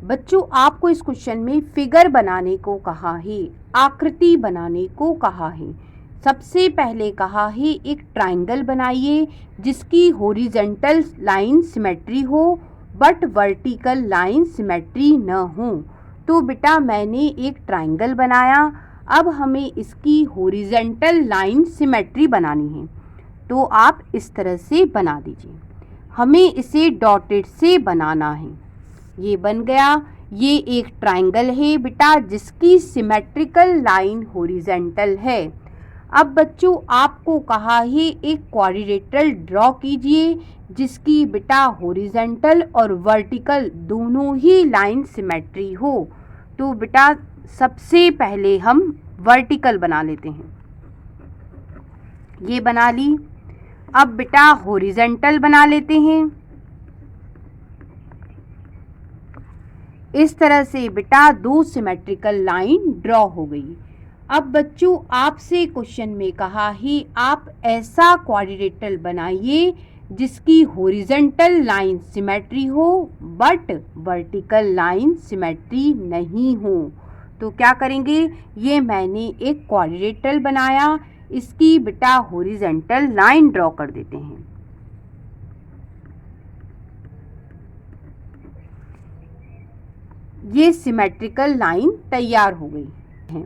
बच्चों आपको इस क्वेश्चन में फिगर बनाने को कहा है, आकृति बनाने को कहा है। सबसे पहले कहा है एक ट्रायंगल बनाइए जिसकी हॉरिजॉन्टल लाइन सिमेट्री हो बट वर्टिकल लाइन सिमेट्री न हो। तो बेटा मैंने एक ट्रायंगल बनाया, अब हमें इसकी हॉरिजॉन्टल लाइन सिमेट्री बनानी है। तो आप इस तरह से बना दीजिए। हमें इसे डॉटेड से बनाना है। ये बन गया। ये एक ट्रायंगल है बेटा जिसकी सिमेट्रिकल लाइन हॉरिजॉन्टल है। अब बच्चों आपको कहा है एक क्वाड्रिलेटरल ड्रॉ कीजिए जिसकी बेटा हॉरिजॉन्टल और वर्टिकल दोनों ही लाइन सिमेट्री हो। तो बेटा सबसे पहले हम वर्टिकल बना लेते हैं। ये बना ली। अब बेटा हॉरिजॉन्टल बना लेते हैं। इस तरह से बेटा दो सिमेट्रिकल लाइन ड्रॉ हो गई। अब बच्चों आपसे क्वेश्चन में कहा है आप ऐसा क्वाड्रिलेटरल बनाइए जिसकी हॉरिजॉन्टल लाइन सिमेट्री हो बट वर्टिकल लाइन सिमेट्री नहीं हो। तो क्या करेंगे, ये मैंने एक क्वाड्रिलेटरल बनाया, इसकी बेटा हॉरिजॉन्टल लाइन ड्रॉ कर देते हैं। ये सिमेट्रिकल लाइन तैयार हो गई है।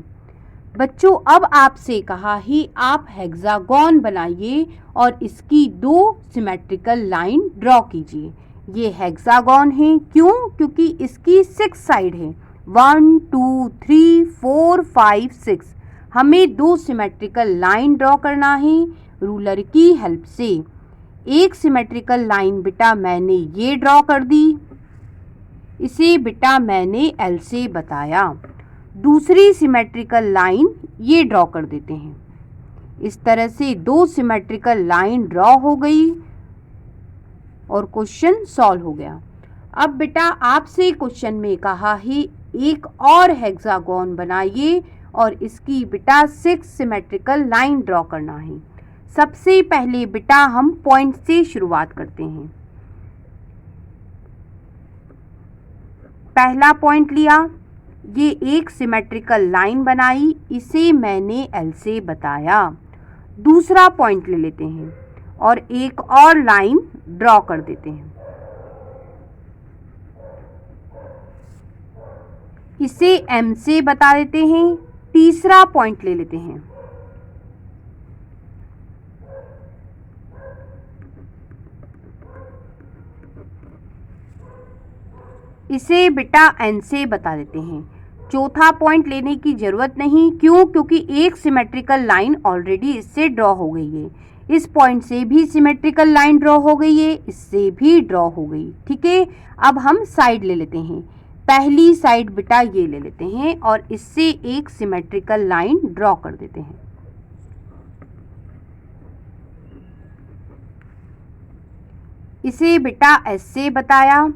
बच्चों अब आपसे कहा है आप हेक्सागोन बनाइए और इसकी दो सिमेट्रिकल लाइन ड्रॉ कीजिए। ये हेक्सागोन है, क्यों? क्योंकि इसकी 6 साइड है, 1 2 3 4 5 6। हमें दो सिमेट्रिकल लाइन ड्रॉ करना है रूलर की हेल्प से। एक सिमेट्रिकल लाइन बेटा मैंने ये ड्रॉ कर दी, इसे बेटा मैंने एल से बताया। दूसरी सिमेट्रिकल लाइन ये ड्रॉ कर देते हैं। इस तरह से दो सिमेट्रिकल लाइन ड्रॉ हो गई और क्वेश्चन सॉल्व हो गया। अब बेटा आपसे क्वेश्चन में कहा है एक और हेक्सागोन बनाइए और इसकी बेटा 6 सिमेट्रिकल लाइन ड्रॉ करना है। सबसे पहले बेटा हम पॉइंट से शुरुआत करते हैं। पहला पॉइंट लिया, ये एक सिमेट्रिकल लाइन बनाई, इसे मैंने एल से बताया। दूसरा पॉइंट ले लेते हैं और एक और लाइन ड्रॉ कर देते हैं, इसे एम से बता देते हैं। तीसरा पॉइंट ले लेते हैं, इसे बेटा एन से बता देते हैं। चौथा पॉइंट लेने की जरूरत नहीं, क्यों? क्योंकि एक सिमेट्रिकल लाइन ऑलरेडी इससे ड्रॉ हो गई है। इस पॉइंट से भी सिमेट्रिकल लाइन ड्रॉ हो गई है, इससे भी ड्रॉ हो गई। ठीक है, अब हम साइड ले लेते हैं। पहली साइड बेटा ये ले लेते हैं और इससे एक सिमेट्रिकल लाइन ड्रॉ कर देते हैं। इसे बेटा एस से बताया।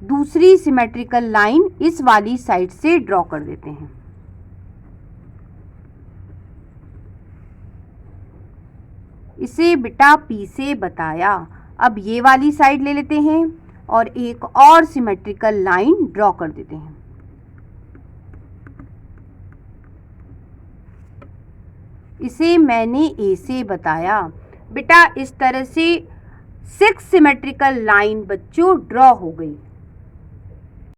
दूसरी सिमेट्रिकल लाइन इस वाली साइड से ड्रॉ कर देते हैं। इसे बेटा पी से बताया। अब ये वाली साइड ले लेते हैं और एक और सिमेट्रिकल लाइन ड्रॉ कर देते हैं। इसे मैंने ए से बताया। बेटा इस तरह से 6 सिमेट्रिकल लाइन बच्चों ड्रॉ हो गई।